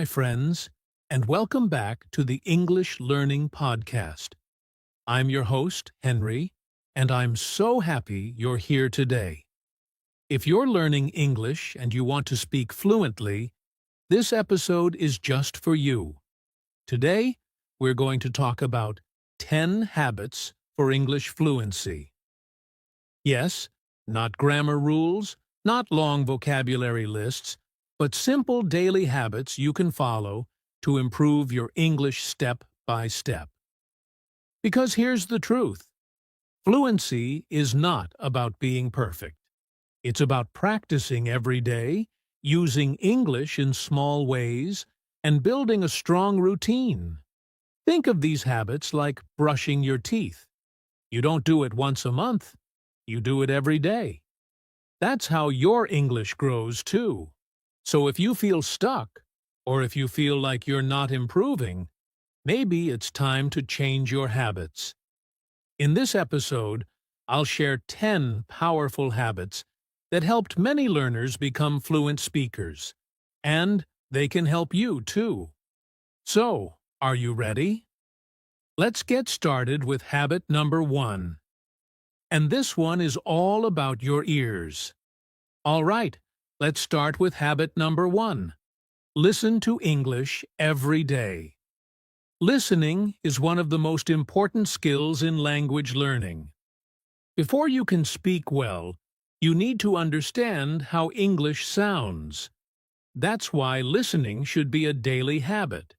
my friends, and welcome back to the English Learning Podcast. I'm your host, Henry, and I'm so happy you're here today. If you're learning English and you want to speak fluently, this episode is just for you. Today, we're going to talk about 10 habits for English fluency. Yes, not grammar rules, not long vocabulary lists, but simple daily habits you can follow to improve your English step by step. Because here's the truth. Fluency is not about being perfect. It's about practicing every day, using English in small ways, and building a strong routine. Think of these habits like brushing your teeth. You don't do it once a month. You do it every day. That's how your English grows, too. So if you feel stuck, or if you feel like you're not improving, maybe it's time to change your habits. In this episode, I'll share 10 powerful habits that helped many learners become fluent speakers. And they can help you, too. So, are you ready? Let's get started with habit number 1. And this one is all about your ears. All right, let's start with habit number 1. Listen to English every day. Listening is one of the most important skills in language learning. Before you can speak well, you need to understand how English sounds. That's why listening should be a daily habit,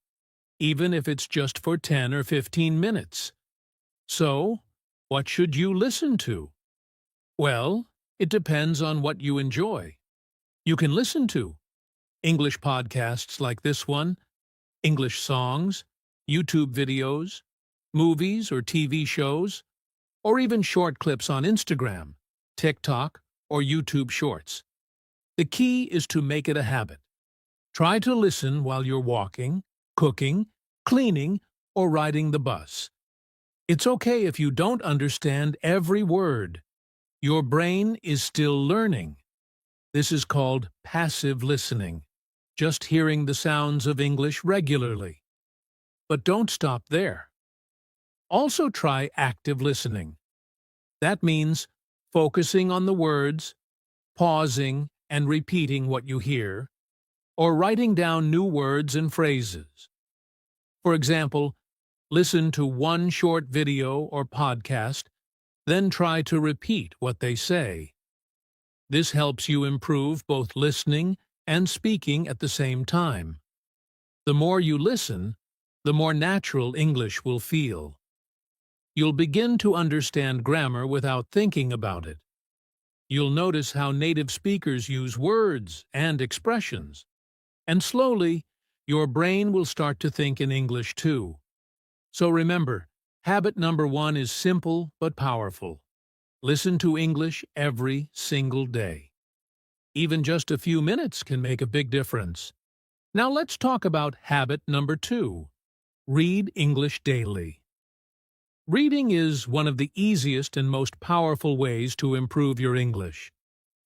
even if it's just for 10 or 15 minutes. So, what should you listen to? Well, it depends on what you enjoy. You can listen to English podcasts like this one, English songs, YouTube videos, movies or TV shows, or even short clips on Instagram, TikTok, or YouTube Shorts. The key is to make it a habit. Try to listen while you're walking, cooking, cleaning, or riding the bus. It's okay if you don't understand every word. Your brain is still learning. This is called passive listening, just hearing the sounds of English regularly. But don't stop there. Also try active listening. That means focusing on the words, pausing and repeating what you hear, or writing down new words and phrases. For example, listen to one short video or podcast, then try to repeat what they say. This helps you improve both listening and speaking at the same time. The more you listen, the more natural English will feel. You'll begin to understand grammar without thinking about it. You'll notice how native speakers use words and expressions. And slowly, your brain will start to think in English too. So remember, habit number 1 is simple but powerful. Listen to English every single day. Even just a few minutes can make a big difference. Now let's talk about habit number 2. Read English daily. Reading is one of the easiest and most powerful ways to improve your English.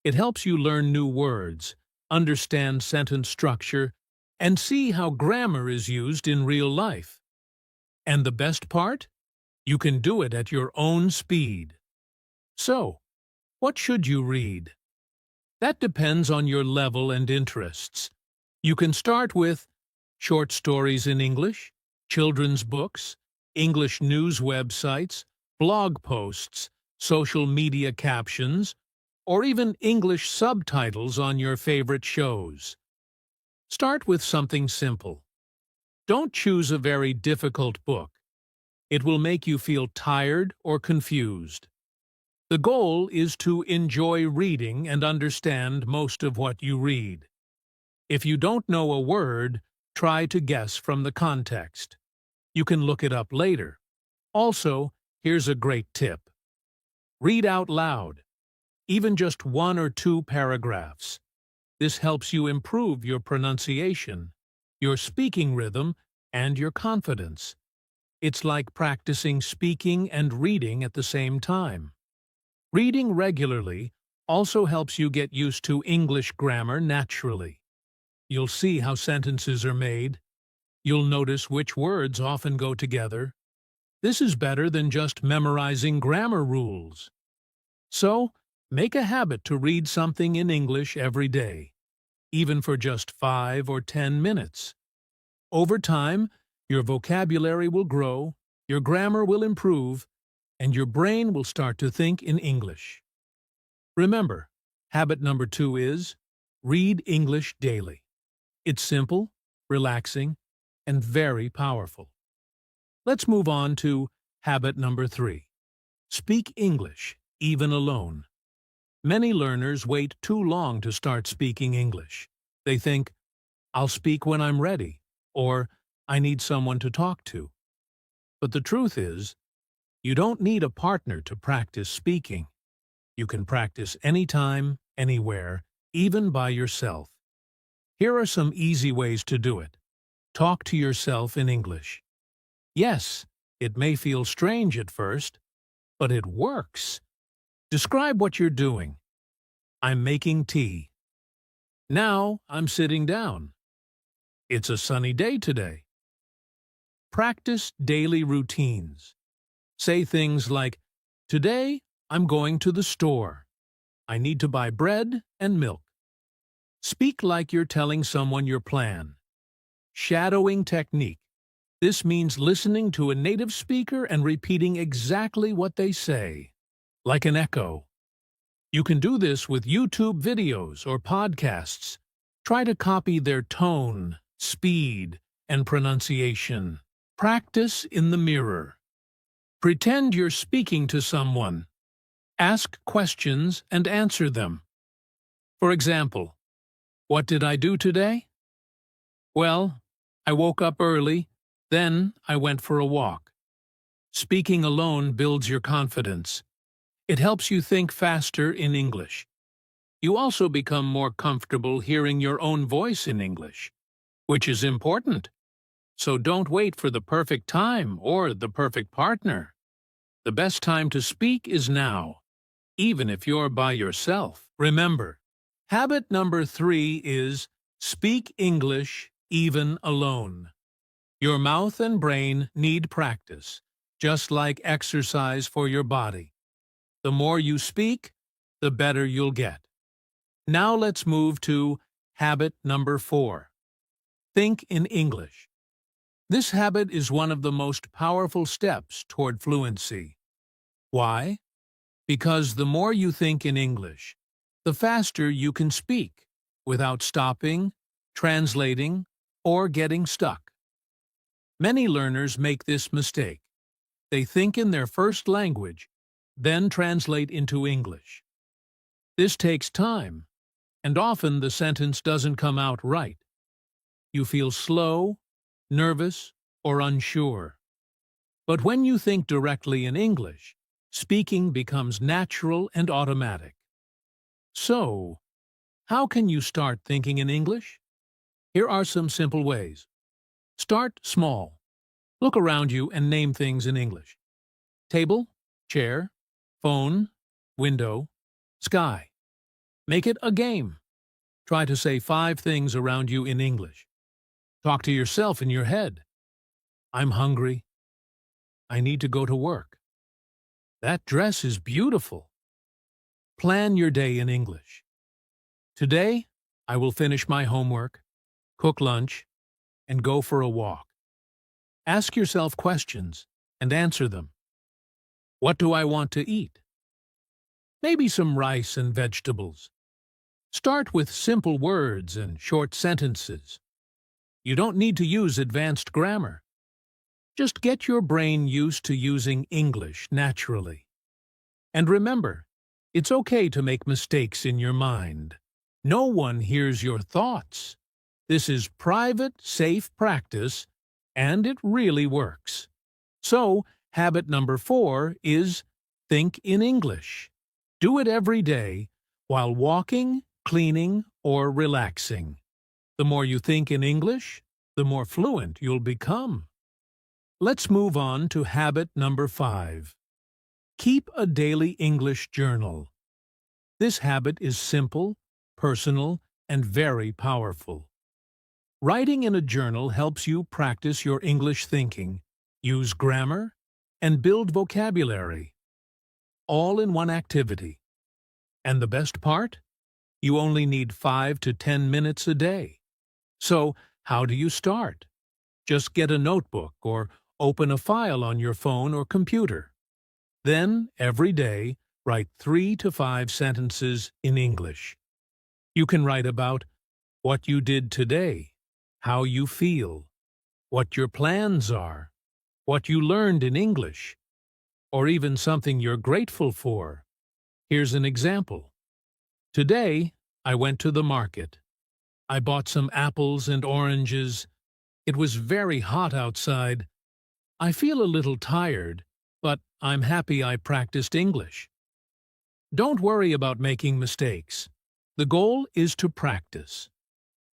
It helps you learn new words, understand sentence structure, and see how grammar is used in real life. And the best part? You can do it at your own speed. So, what should you read? That depends on your level and interests. You can start with short stories in English, children's books, English news websites, blog posts, social media captions, or even English subtitles on your favorite shows. Start with something simple. Don't choose a very difficult book. It will make you feel tired or confused. The goal is to enjoy reading and understand most of what you read. If you don't know a word, try to guess from the context. You can look it up later. Also, here's a great tip. Read out loud, even just 1 or 2 paragraphs. This helps you improve your pronunciation, your speaking rhythm, and your confidence. It's like practicing speaking and reading at the same time. Reading regularly also helps you get used to English grammar naturally. You'll see how sentences are made. You'll notice which words often go together. This is better than just memorizing grammar rules. So, make a habit to read something in English every day, even for just 5 or 10 minutes. Over time, your vocabulary will grow, your grammar will improve, and your brain will start to think in English. Remember, habit number 2 is read English daily. It's simple, relaxing, and very powerful. Let's move on to habit number 3. Speak English, even alone. Many learners wait too long to start speaking English. They think, I'll speak when I'm ready, or I need someone to talk to. But the truth is, you don't need a partner to practice speaking. You can practice anytime, anywhere, even by yourself. Here are some easy ways to do it. Talk to yourself in English. Yes, it may feel strange at first, but it works. Describe what you're doing. I'm making tea. Now I'm sitting down. It's a sunny day today. Practice daily routines. Say things like, today I'm going to the store. I need to buy bread and milk. Speak like you're telling someone your plan. Shadowing technique. This means listening to a native speaker and repeating exactly what they say, like an echo. You can do this with YouTube videos or podcasts. Try to copy their tone, speed, and pronunciation. Practice in the mirror. Pretend you're speaking to someone. Ask questions and answer them. For example, what did I do today? Well, I woke up early, then I went for a walk. Speaking alone builds your confidence. It helps you think faster in English. You also become more comfortable hearing your own voice in English, which is important. So don't wait for the perfect time or the perfect partner. The best time to speak is now, even if you're by yourself. Remember, habit number 3 is speak English even alone. Your mouth and brain need practice, just like exercise for your body. The more you speak, the better you'll get. Now let's move to habit number 4. Think in English. This habit is one of the most powerful steps toward fluency. Why? Because the more you think in English, the faster you can speak without stopping, translating, or getting stuck. Many learners make this mistake. They think in their first language, then translate into English. This takes time, and often the sentence doesn't come out right. You feel slow, nervous, or unsure. But when you think directly in English, speaking becomes natural and automatic. So, how can you start thinking in English? Here are some simple ways. Start small. Look around you and name things in English. Table, chair, phone, window, sky. Make it a game. Try to say 5 things around you in English. Talk to yourself in your head. I'm hungry. I need to go to work. That dress is beautiful. Plan your day in English. Today, I will finish my homework, cook lunch, and go for a walk. Ask yourself questions and answer them. What do I want to eat? Maybe some rice and vegetables. Start with simple words and short sentences. You don't need to use advanced grammar. Just get your brain used to using English naturally. And remember, it's okay to make mistakes in your mind. No one hears your thoughts. This is private, safe practice, and it really works. So, habit number 4 is think in English. Do it every day while walking, cleaning, or relaxing. The more you think in English, the more fluent you'll become. Let's move on to habit number 5. Keep a daily English journal. This habit is simple, personal, and very powerful. Writing in a journal helps you practice your English thinking, use grammar, and build vocabulary, all in one activity. And the best part? You only need 5 to 10 minutes a day. So, how do you start? Just get a notebook or open a file on your phone or computer. Then, every day, write 3 to 5 sentences in English. You can write about what you did today, how you feel, what your plans are, what you learned in English, or even something you're grateful for. Here's an example. Today, I went to the market. I bought some apples and oranges. It was very hot outside. I feel a little tired, but I'm happy I practiced English. Don't worry about making mistakes. The goal is to practice.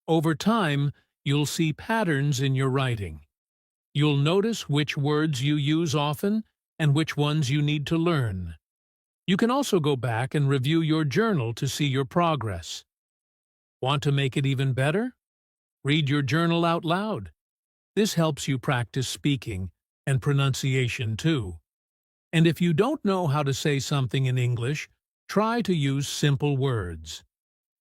Over time, you'll see patterns in your writing. You'll notice which words you use often and which ones you need to learn. You can also go back and review your journal to see your progress. Want to make it even better? Read your journal out loud. This helps you practice speaking and pronunciation too. And if you don't know how to say something in English, try to use simple words.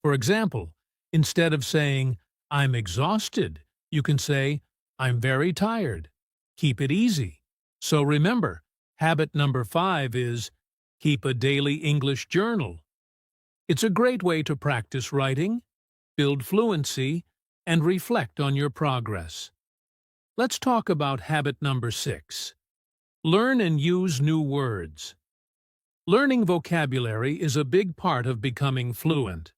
For example, instead of saying, "I'm exhausted," you can say, "I'm very tired." Keep it easy. So remember, habit number 5 is keep a daily English journal. It's a great way to practice writing, build fluency, and reflect on your progress. Let's talk about habit number 6. Learn and use new words. Learning vocabulary is a big part of becoming fluent.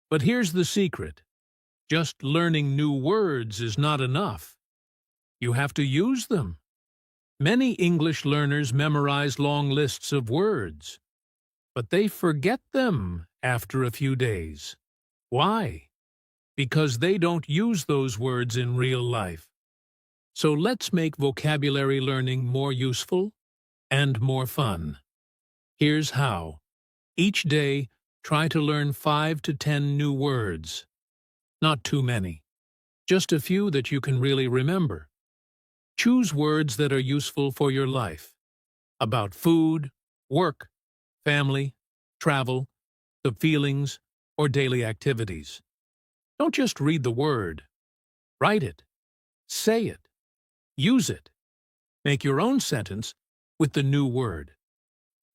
But here's the secret. Just learning new words is not enough. You have to use them. Many English learners memorize long lists of words, but they forget them after a few days. Why? Because they don't use those words in real life. So let's make vocabulary learning more useful and more fun. Here's how. Each day, try to learn 5 to 10 new words. Not too many. Just a few that you can really remember. Choose words that are useful for your life. About food, work, family, travel, the feelings, or daily activities. Don't just read the word. Write it. Say it. Use it. Make your own sentence with the new word.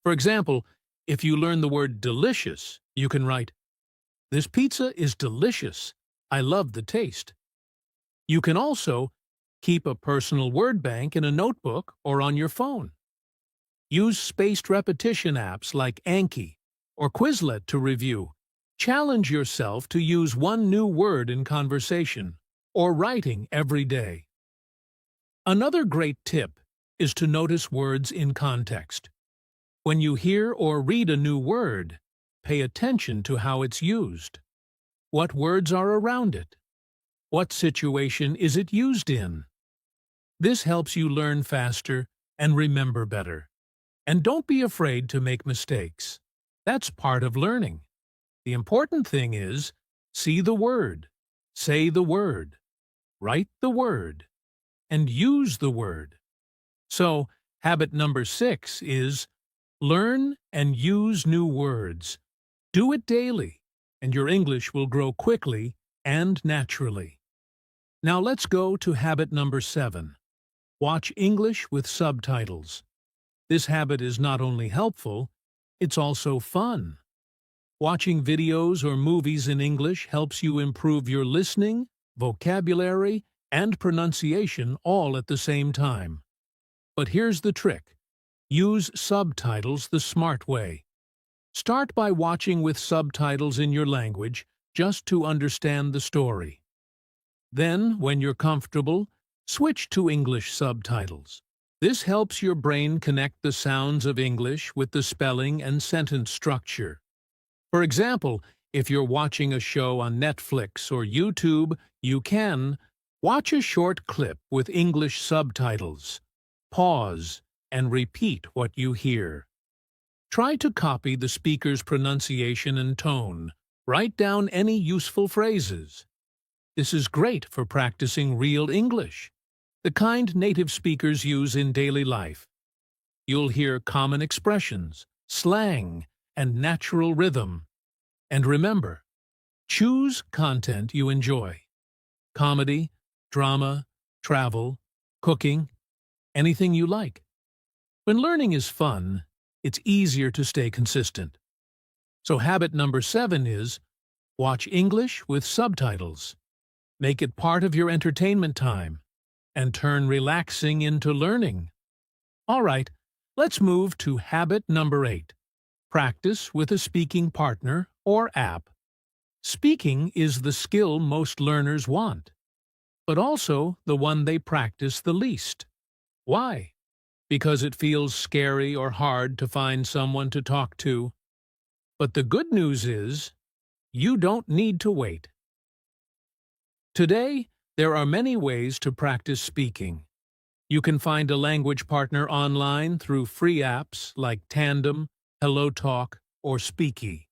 For example, if you learn the word delicious, you can write, "This pizza is delicious. I love the taste." You can also keep a personal word bank in a notebook or on your phone. Use spaced repetition apps like Anki or Quizlet to review. Challenge yourself to use one new word in conversation or writing every day. Another great tip is to notice words in context. When you hear or read a new word, pay attention to how it's used. What words are around it? What situation is it used in? This helps you learn faster and remember better. And don't be afraid to make mistakes. That's part of learning. The important thing is, see the word, say the word, write the word, and use the word. So, habit number 6 is learn and use new words. Do it daily, and your English will grow quickly and naturally. Now let's go to habit number 7. Watch English with subtitles. This habit is not only helpful, it's also fun. Watching videos or movies in English helps you improve your listening, vocabulary, and pronunciation all at the same time. But here's the trick. Use subtitles the smart way. Start by watching with subtitles in your language just to understand the story. Then, when you're comfortable, switch to English subtitles. This helps your brain connect the sounds of English with the spelling and sentence structure. For example, if you're watching a show on Netflix or YouTube, you can watch a short clip with English subtitles. Pause and repeat what you hear. Try to copy the speaker's pronunciation and tone. Write down any useful phrases. This is great for practicing real English, the kind native speakers use in daily life. You'll hear common expressions, slang, and natural rhythm. And remember, choose content you enjoy. Comedy, drama, travel, cooking, anything you like. When learning is fun, it's easier to stay consistent. So habit number 7 is watch English with subtitles. Make it part of your entertainment time and turn relaxing into learning. All right, let's move to habit number 8. Practice with a speaking partner or app. Speaking is the skill most learners want, but also the one they practice the least. Why? Because it feels scary or hard to find someone to talk to. But the good news is, you don't need to wait. Today, there are many ways to practice speaking. You can find a language partner online through free apps like Tandem, HelloTalk, or Speaky.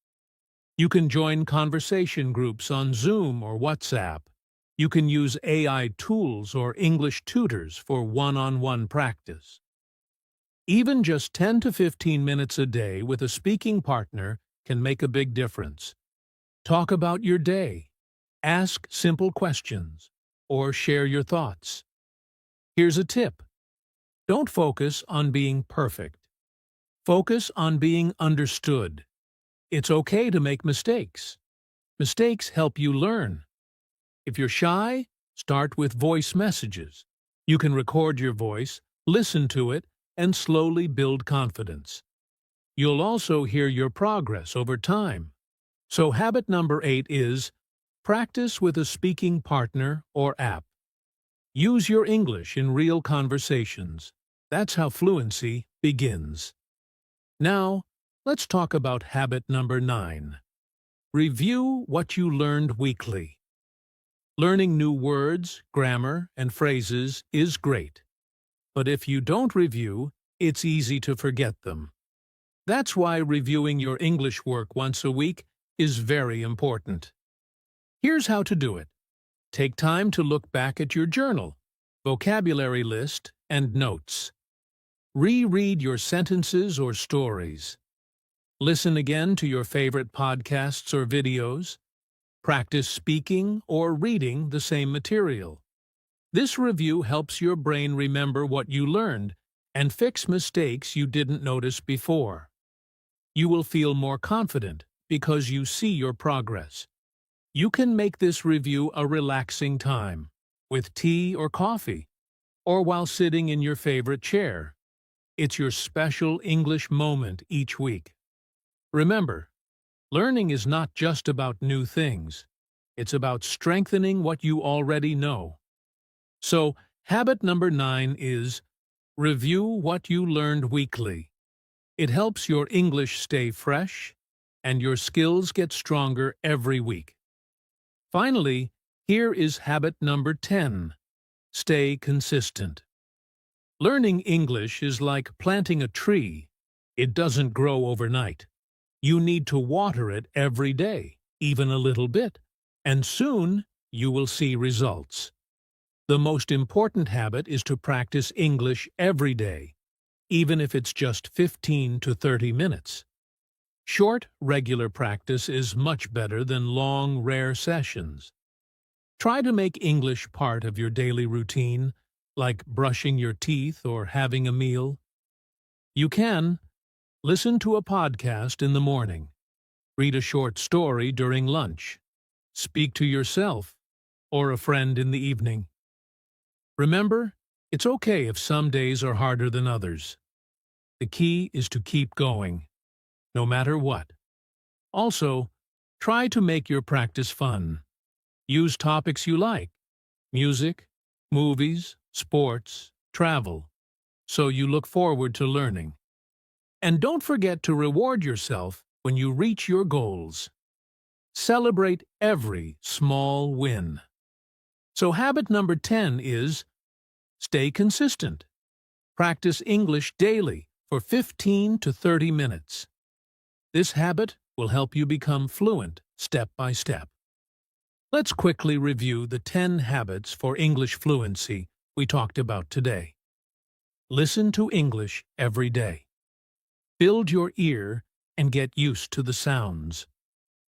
You can join conversation groups on Zoom or WhatsApp. You can use AI tools or English tutors for one-on-one practice. Even just 10 to 15 minutes a day with a speaking partner can make a big difference. Talk about your day, ask simple questions, or share your thoughts. Here's a tip. Don't focus on being perfect. Focus on being understood. It's okay to make mistakes. Mistakes help you learn. If you're shy, start with voice messages. You can record your voice, listen to it, and slowly build confidence. You'll also hear your progress over time. So habit number 8 is practice with a speaking partner or app. Use your English in real conversations. That's how fluency begins. Now, let's talk about habit number 9. Review what you learned weekly. Learning new words, grammar, and phrases is great. But if you don't review, it's easy to forget them. That's why reviewing your English work once a week is very important. Here's how to do it. Take time to look back at your journal, vocabulary list, and notes. Reread your sentences or stories. Listen again to your favorite podcasts or videos. Practice speaking or reading the same material. This review helps your brain remember what you learned and fix mistakes you didn't notice before. You will feel more confident because you see your progress. You can make this review a relaxing time, with tea or coffee, or while sitting in your favorite chair. It's your special English moment each week. Remember, learning is not just about new things. It's about strengthening what you already know. So, habit number 9 is review what you learned weekly. It helps your English stay fresh and your skills get stronger every week. Finally, here is habit number 10. Stay consistent. Learning English is like planting a tree. It doesn't grow overnight. You need to water it every day, even a little bit, and soon you will see results. The most important habit is to practice English every day, even if it's just 15 to 30 minutes. Short, regular practice is much better than long, rare sessions. Try to make English part of your daily routine, like brushing your teeth or having a meal. You can listen to a podcast in the morning, read a short story during lunch, speak to yourself or a friend in the evening. Remember, it's okay if some days are harder than others. The key is to keep going, no matter what. Also, try to make your practice fun. Use topics you like, music, movies, sports, travel, so you look forward to learning. And don't forget to reward yourself when you reach your goals. Celebrate every small win. So habit number 10 is stay consistent. Practice English daily for 15 to 30 minutes. This habit will help you become fluent step by step. Let's quickly review the 10 habits for English fluency we talked about today. Listen to English every day. Build your ear and get used to the sounds.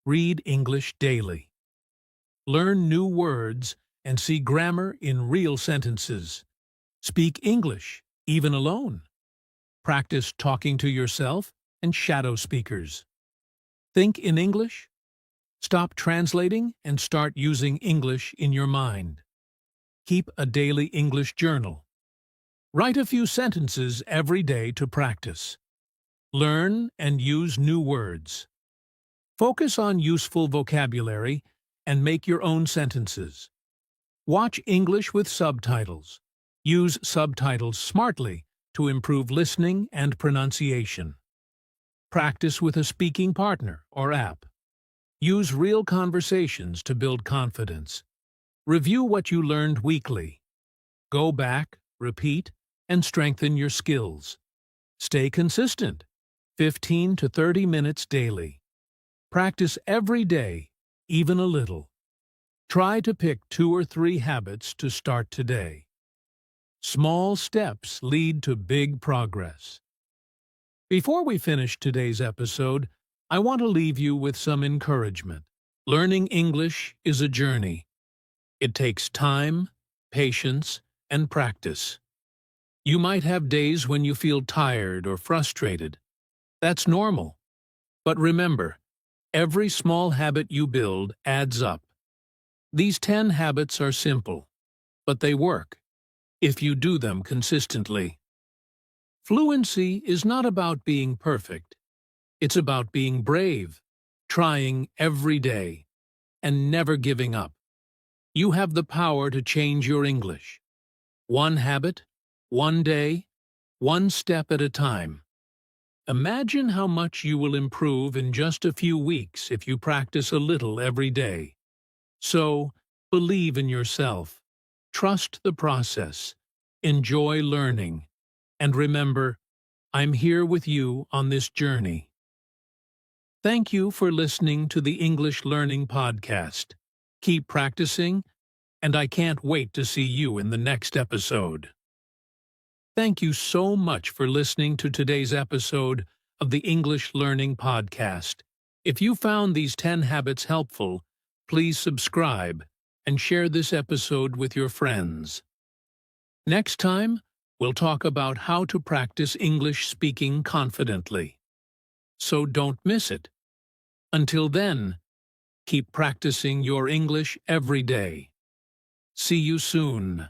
Read English daily. Learn new words and see grammar in real sentences. Speak English, even alone. Practice talking to yourself and shadow speakers. Think in English. Stop translating and start using English in your mind. Keep a daily English journal. Write a few sentences every day to practice. Learn and use new words. Focus on useful vocabulary and make your own sentences. Watch English with subtitles. Use subtitles smartly to improve listening and pronunciation. Practice with a speaking partner or app. Use real conversations to build confidence. Review what you learned weekly. Go back, repeat, and strengthen your skills. Stay consistent, 15 to 30 minutes daily. Practice every day, even a little. Try to pick 2 or 3 habits to start today. Small steps lead to big progress. Before we finish today's episode, I want to leave you with some encouragement. Learning English is a journey. It takes time, patience, and practice. You might have days when you feel tired or frustrated. That's normal. But remember, every small habit you build adds up. These 10 habits are simple, but they work if you do them consistently. Fluency is not about being perfect. It's about being brave, trying every day, and never giving up. You have the power to change your English. One habit, one day, one step at a time. Imagine how much you will improve in just a few weeks if you practice a little every day. So, believe in yourself, trust the process, enjoy learning, and remember, I'm here with you on this journey. Thank you for listening to the English Learning Podcast. Keep practicing, and I can't wait to see you in the next episode. Thank you so much for listening to today's episode of the English Learning Podcast. If you found these 10 habits helpful, please subscribe and share this episode with your friends. Next time, we'll talk about how to practice English speaking confidently. So don't miss it. Until then, keep practicing your English every day. See you soon.